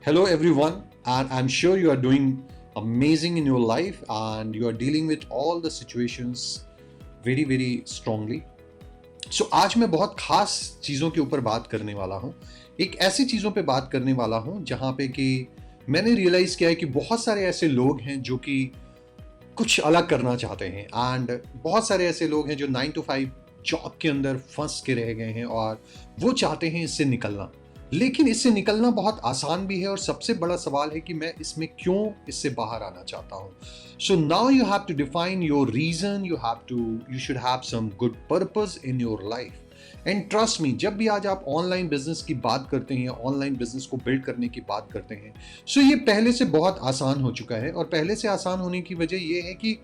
Hello, everyone, and I'm sure you are doing amazing in your life and you are dealing with all the situations very, very strongly. So, आज मैं बहुत खास चीज़ों के ऊपर बात करने वाला हूँ। एक ऐसी चीज़ों पे बात करने वाला हूँ जहाँ पे कि मैंने रियलाइज़ किया है कि बहुत सारे ऐसे लोग हैं जो कि कुछ अलग करना चाहते हैं एंड बहुत सारे ऐसे लोग हैं जो 9 to 5 जॉब के अंदर फंस के रह गए हैं और वो चाहते हैं इससे निकलना। लेकिन इससे निकलना बहुत आसान भी है और सबसे बड़ा सवाल है कि मैं इसमें क्यों इससे बाहर आना चाहता हूँ। So now you have to define your reason, you should have some good purpose in your life. And trust me, जब भी आज आप ऑनलाइन बिजनेस की बात करते हैं, ऑनलाइन बिजनेस को बिल्ड करने की बात करते हैं, सो ये पहले से बहुत आसान हो चुका है। और पहले से आसान होने की वजह ये है कि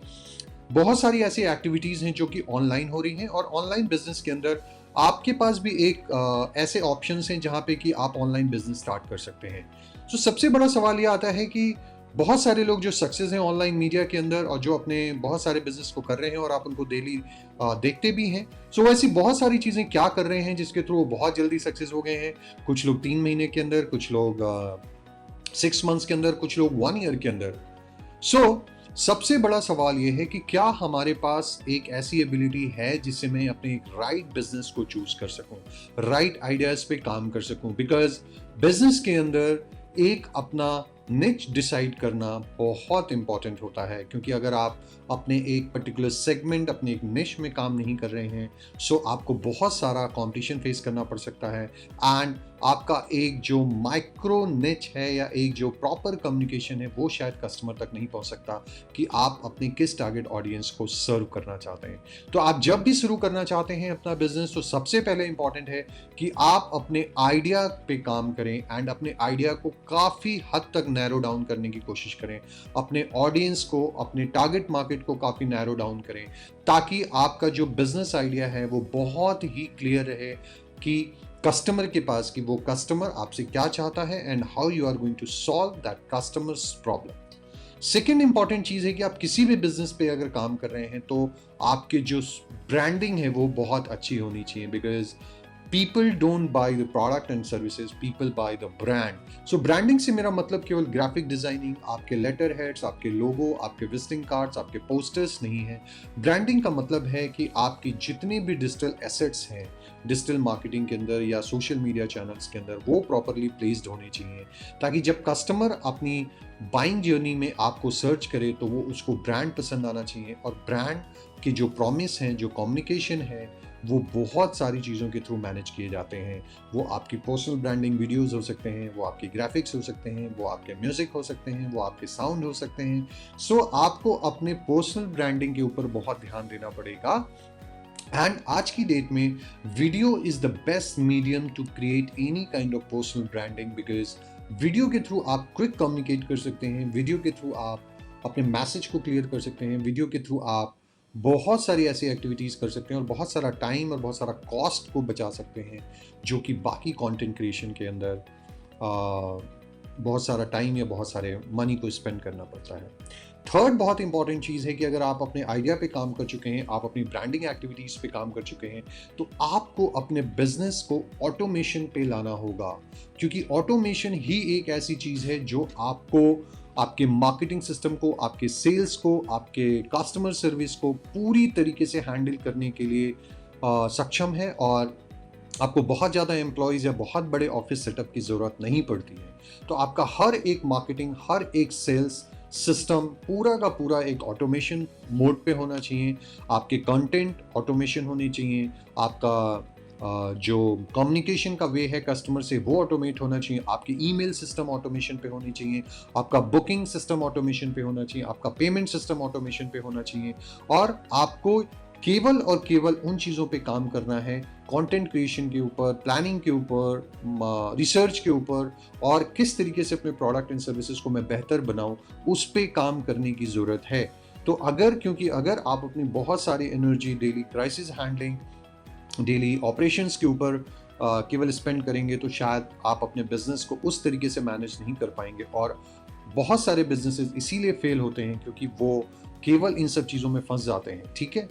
बहुत सारी ऐसी एक्टिविटीज़ हैं जो कि ऑनलाइन हो रही हैं और ऑनलाइन बिजनेस के अंदर आपके पास भी एक ऐसे ऑप्शंस हैं जहाँ पे कि आप ऑनलाइन बिजनेस स्टार्ट कर सकते हैं। सो सबसे बड़ा सवाल ये आता है कि बहुत सारे लोग जो सक्सेस हैं ऑनलाइन मीडिया के अंदर और जो अपने बहुत सारे बिजनेस को कर रहे हैं और आप उनको डेली देखते भी हैं। सो ऐसी बहुत सारी चीज़ें क्या कर रहे हैं जिसके थ्रू वो बहुत जल्दी सक्सेस हो गए हैं। कुछ लोग 3 महीने के अंदर, कुछ लोग 6 मंथ्स के अंदर, कुछ लोग 1 ईयर के अंदर। सो सबसे बड़ा सवाल यह है कि क्या हमारे पास एक ऐसी एबिलिटी है जिससे मैं अपने एक राइट बिजनेस को चूज कर सकूं, राइट आइडियाज पे काम कर सकूं। बिकॉज बिजनेस के अंदर एक अपना निच डिसाइड करना बहुत इंपॉर्टेंट होता है, क्योंकि अगर आप अपने एक पर्टिकुलर सेगमेंट, अपने एक निश में काम नहीं कर रहे हैं, सो आपको बहुत सारा कंपटीशन फेस करना पड़ सकता है। एंड आपका एक जो माइक्रो निच है या एक जो प्रॉपर कम्युनिकेशन है वो शायद कस्टमर तक नहीं पहुंच सकता कि आप अपने किस टारगेट ऑडियंस को सर्व करना चाहते हैं। तो आप जब भी शुरू करना चाहते हैं अपना बिजनेस, तो सबसे पहले इंपॉर्टेंट है कि आप अपने आइडिया पे काम करें एंड अपने आइडिया को काफ़ी हद तक नैरो डाउन करने की कोशिश करें, अपने ऑडियंस को, अपने टारगेट मार्केट को काफ़ी नैरो डाउन करें, ताकि आपका जो बिजनेस आइडिया है वो बहुत ही क्लियर रहे कि कस्टमर के पास कि वो कस्टमर आपसे क्या चाहता है and how you are going to solve that customers problem. Second important चीज़ है कि आप किसी भी बिजनेस पे अगर काम कर रहे हैं तो आपके जो ब्रांडिंग है वो बहुत अच्छी होनी चाहिए। Because people don't by the product and services, people by the brand. So branding से मेरा मतलब केवल ग्राफिक डिजाइनिंग, आपके लेटर हेड्स, आपके लोगो, आपके विजिटिंग कार्ड्स, आपके पोस्टर्स नहीं है। ब्रांडिंग का मतलब है कि आपकी जितने भी डिजिटल एसेट्स हैं डिजिटल मार्केटिंग के अंदर या सोशल मीडिया चैनल्स के अंदर, वो प्रॉपरली प्लेस्ड होने चाहिए, ताकि जब कस्टमर अपनी बाइंग जर्नी में आपको सर्च करे तो वो उसको ब्रांड पसंद आना चाहिए। और ब्रांड की जो प्रॉमिस हैं, जो कम्युनिकेशन है, वो बहुत सारी चीज़ों के थ्रू मैनेज किए जाते हैं। वो आपकी पर्सनल ब्रांडिंग वीडियोस हो सकते हैं, वो आपके ग्राफिक्स हो सकते हैं, वो आपके म्यूज़िक हो सकते हैं, वो आपके साउंड हो सकते हैं। सो आपको अपने पर्सनल ब्रांडिंग के ऊपर बहुत ध्यान देना पड़ेगा। एंड आज की डेट में video is the best medium to create any kind of personal branding. Because video के थ्रू आप क्विक कम्युनिकेट कर सकते हैं, वीडियो के थ्रू आप अपने मैसेज को क्लियर कर सकते हैं, वीडियो के थ्रू आप बहुत सारी ऐसी एक्टिविटीज़ कर सकते हैं और बहुत सारा टाइम और बहुत सारा कॉस्ट को बचा सकते हैं, जो कि बाकी कंटेंट क्रिएशन के अंदर बहुत सारा टाइम या बहुत सारे मनी को स्पेंड करना पड़ता है। थर्ड बहुत इंपॉर्टेंट चीज़ है कि अगर आप अपने आइडिया पे काम कर चुके हैं, आप अपनी ब्रांडिंग एक्टिविटीज़ पे काम कर चुके हैं, तो आपको अपने बिजनेस को ऑटोमेशन पे लाना होगा। क्योंकि ऑटोमेशन ही एक ऐसी चीज़ है जो आपको आपके मार्केटिंग सिस्टम को, आपके सेल्स को, आपके कस्टमर सर्विस को पूरी तरीके से हैंडल करने के लिए सक्षम है और आपको बहुत ज़्यादा एम्प्लॉयज़ या बहुत बड़े ऑफिस सेटअप की ज़रूरत नहीं पड़ती है। तो आपका हर एक मार्केटिंग, हर एक सेल्स सिस्टम पूरा का पूरा एक ऑटोमेशन मोड पे होना चाहिए। आपके कंटेंट ऑटोमेशन होने चाहिए, आपका जो कम्युनिकेशन का वे है कस्टमर से वो ऑटोमेट होना चाहिए, आपकी ईमेल सिस्टम ऑटोमेशन पे होनी चाहिए, आपका बुकिंग सिस्टम ऑटोमेशन पे होना चाहिए, आपका पेमेंट सिस्टम ऑटोमेशन पे होना चाहिए। और आपको केवल और केवल उन चीज़ों पे काम करना है, कंटेंट क्रिएशन के ऊपर, प्लानिंग के ऊपर, रिसर्च के ऊपर, और किस तरीके से अपने प्रोडक्ट एंड सर्विसेज को मैं बेहतर बनाऊं, उस पे काम करने की ज़रूरत है। तो क्योंकि अगर आप अपनी बहुत सारी energy daily crisis handling, daily operations के ऊपर केवल स्पेंड करेंगे, तो शायद आप अपने बिजनेस को उस तरीके से मैनेज नहीं कर पाएंगे। और बहुत सारे बिजनेसेस इसीलिए फेल होते हैं क्योंकि वो केवल इन सब चीज़ों में फंस जाते हैं। ठीक है,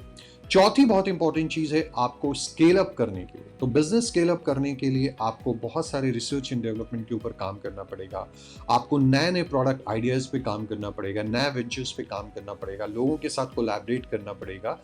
चौथी बहुत इंपॉर्टेंट चीज़ है आपको स्केल अप करने के लिए। तो बिजनेस स्केल अप करने के लिए आपको बहुत सारे रिसर्च एंड डेवलपमेंट के ऊपर काम करना पड़ेगा। आपको नए नए प्रोडक्ट आइडियाज़ पे काम करना पड़ेगा, नए वेंचर्स पे काम करना पड़ेगा, लोगों के साथ कोलैबोरेट करना पड़ेगा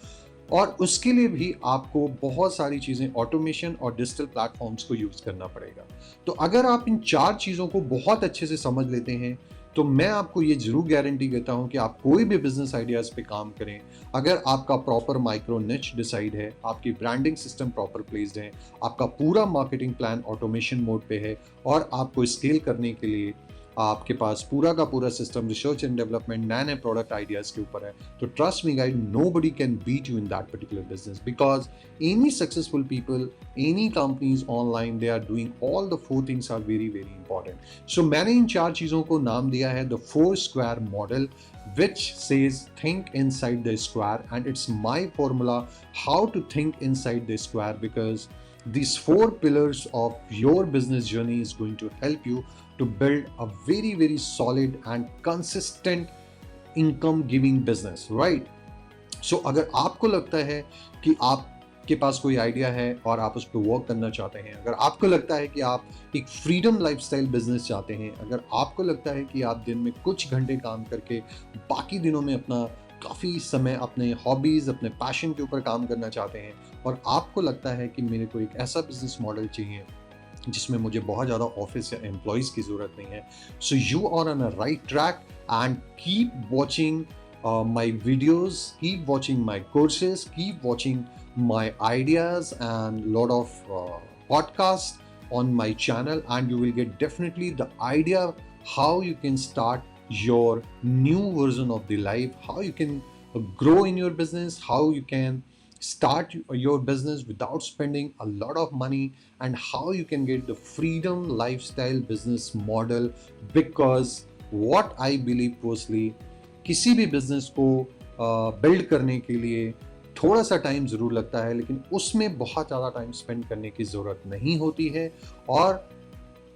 और उसके लिए भी आपको बहुत सारी चीज़ें ऑटोमेशन और डिजिटल प्लेटफॉर्म्स को यूज़ करना पड़ेगा। तो अगर आप इन 4 चीज़ों को बहुत अच्छे से समझ लेते हैं तो मैं आपको ये ज़रूर गारंटी देता हूँ कि आप कोई भी बिजनेस आइडियाज़ पे काम करें, अगर आपका प्रॉपर माइक्रो निच डिसाइड है, आपकी ब्रांडिंग सिस्टम प्रॉपर प्लेस्ड है, आपका पूरा मार्केटिंग प्लान ऑटोमेशन मोड पे है और आपको स्केल करने के लिए आपके पास पूरा का पूरा सिस्टम रिसर्च एंड डेवलपमेंट नए नए प्रोडक्ट आइडियाज़ के ऊपर है, तो trust me guide, nobody can beat you in that particular business because any successful people, any companies online, they are doing all the 4 things are very very important. So मैंने इन 4 चीज़ों को नाम दिया है the 4 square model, which says think inside the square, and it's my formula how to think inside the square because these 4 pillars of your business journey is going to help you to build a very very solid and consistent income giving business, right? So अगर आपको लगता है कि आपके पास कोई idea है और आप उस पर वर्क करना चाहते हैं, अगर आपको लगता है कि आप एक फ्रीडम लाइफस्टाइल बिजनेस चाहते हैं, अगर आपको लगता है कि आप दिन में कुछ घंटे काम करके बाकी दिनों में अपना काफ़ी समय अपने हॉबीज़, अपने पैशन के ऊपर काम करना चाहते हैं और आपको लगता है कि मेरे को एक ऐसा बिजनेस मॉडल चाहिए जिसमें मुझे बहुत ज़्यादा ऑफिस या एम्प्लॉयज़ की ज़रूरत नहीं है, so you are on a right track and keep watching my videos, keep watching my courses, keep watching my ideas and lot of podcasts on my channel and you will get definitely the idea how you can start your new version of the life, how you can grow in your business, how you can start your business without spending a lot of money, and how you can get the freedom lifestyle business model because what I believe personally, किसी भी business को build करने के लिए थोड़ा सा time ज़रूर लगता है लेकिन उसमें बहुत ज़्यादा टाइम स्पेंड करने की ज़रूरत नहीं होती है और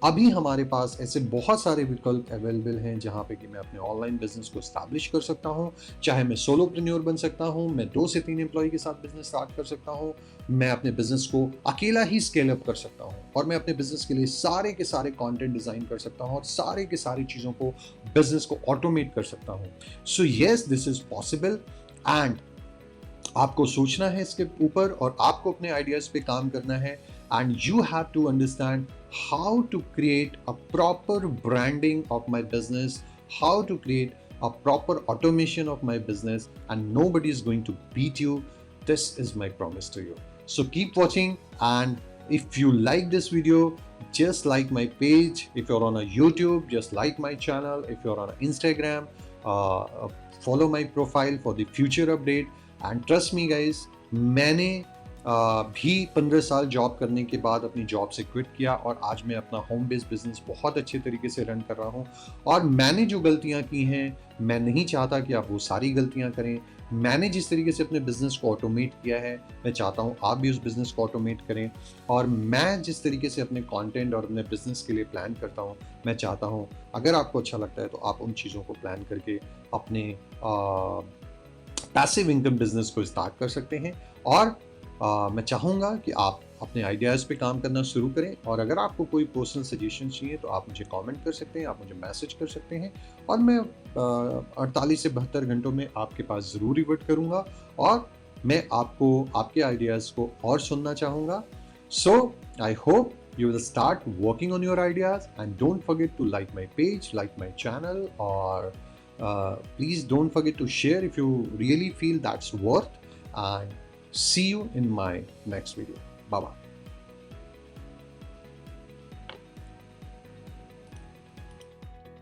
अभी हमारे पास ऐसे बहुत सारे विकल्प अवेलेबल हैं जहाँ पे कि मैं अपने ऑनलाइन बिजनेस को स्टैब्लिश कर सकता हूँ, चाहे मैं सोलोप्रेन्योर बन सकता हूँ, मैं 2 से 3 एम्प्लॉय के साथ बिजनेस स्टार्ट कर सकता हूँ, मैं अपने बिजनेस को अकेला ही स्केल अप कर सकता हूँ और मैं अपने बिजनेस के लिए सारे के सारे कंटेंट डिज़ाइन कर सकता हूँ और सारे के सारी चीज़ों को बिजनेस को ऑटोमेट कर सकता हूँ। So yes, this is possible and आपको सोचना है इसके ऊपर और आपको अपने आइडियाज़ पे काम करना है and you have to understand how to create a proper branding of my business, how to create a proper automation of my business, and nobody is going to beat you. This is my promise to you. So keep watching, and if you like this video, just like my page. If you're on a YouTube, just like my channel. If you're on Instagram, follow my profile for the future update. And trust me guys, मैंने भी 15 साल job करने के बाद अपनी job से quit किया और आज मैं अपना होम बेस्ड बिजनेस बहुत अच्छे तरीके से रन कर रहा हूँ और मैंने जो गलतियाँ की हैं मैं नहीं चाहता कि आप वो सारी गलतियाँ करें। मैंने जिस तरीके से अपने बिजनेस को ऑटोमेट किया है मैं चाहता हूँ आप भी उस बिजनेस को ऑटोमेट करें और मैं जिस तरीके से अपने कंटेंट और अपने बिजनेस के लिए प्लान करता हूँ मैं चाहता हूँ अगर आपको अच्छा लगता है तो आप उन चीज़ों को प्लान करके अपने पैसिव इनकम बिजनेस को स्टार्ट कर सकते हैं और मैं चाहूँगा कि आप अपने आइडियाज़ पे काम करना शुरू करें और अगर आपको कोई पर्सनल सजेशन चाहिए तो आप मुझे कमेंट कर सकते हैं, आप मुझे मैसेज कर सकते हैं और मैं 48 से 72 घंटों में आपके पास ज़रूर रिवर्ट करूँगा और मैं आपको आपके आइडियाज़ को और सुनना चाहूँगा। So I hope you will start working on your ideas and don't forget to like my page, like my channel, or please don't forget to share if you really feel that's worth, and see you in my next video. Bye bye.